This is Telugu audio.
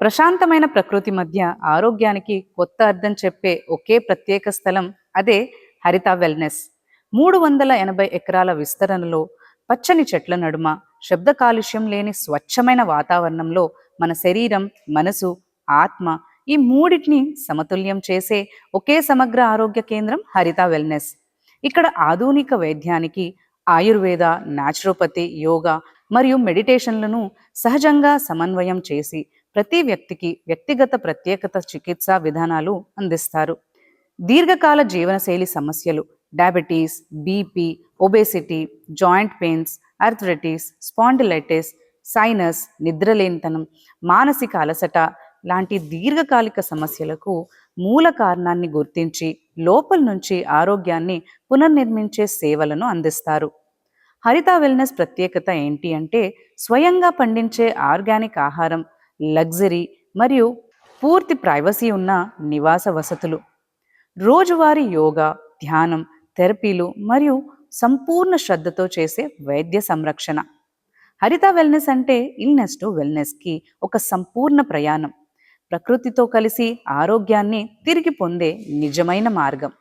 ప్రశాంతమైన ప్రకృతి మధ్య ఆరోగ్యానికి కొత్త అర్థం చెప్పే ఒకే ప్రత్యేక స్థలం అదే హరిత వెల్నెస్. 380 ఎకరాల విస్తరణలో పచ్చని చెట్ల నడుమ శబ్ద కాలుష్యం లేని స్వచ్ఛమైన వాతావరణంలో మన శరీరం, మనసు, ఆత్మ ఈ మూడింటిని సమతుల్యం చేసే ఒకే సమగ్ర ఆరోగ్య కేంద్రం హరిత వెల్నెస్. ఇక్కడ ఆధునిక వైద్యానికి ఆయుర్వేద, నాచురోపతి, యోగా మరియు మెడిటేషన్లను సహజంగా సమన్వయం చేసి ప్రతి వ్యక్తికి వ్యక్తిగత ప్రత్యేకత చికిత్సా విధానాలు అందిస్తారు. దీర్ఘకాల జీవనశైలి సమస్యలు, diabetes, BP, obesity, joint pains, arthritis, spondylitis, sinus, నిద్రలేనితనం, మానసిక అలసట లాంటి దీర్ఘకాలిక సమస్యలకు మూల కారణాన్ని గుర్తించి లోపల నుంచి ఆరోగ్యాన్ని పునర్నిర్మించే సేవలను అందిస్తారు. హరిత వెల్నెస్ ప్రత్యేకత ఏంటి అంటే స్వయంగా పండించే ఆర్గానిక్ ఆహారం, లగ్జరీ మరియు పూర్తి ప్రైవసీ ఉన్న నివాస వసతులు, రోజువారీ యోగా, ధ్యానం, థెరపీలు మరియు సంపూర్ణ శ్రద్ధతో చేసే వైద్య సంరక్షణ. హరిత వెల్నెస్ అంటే ఇల్నెస్ టు వెల్నెస్కి ఒక సంపూర్ణ ప్రయాణం, ప్రకృతితో కలిసి ఆరోగ్యాన్ని తిరిగి పొందే నిజమైన మార్గం.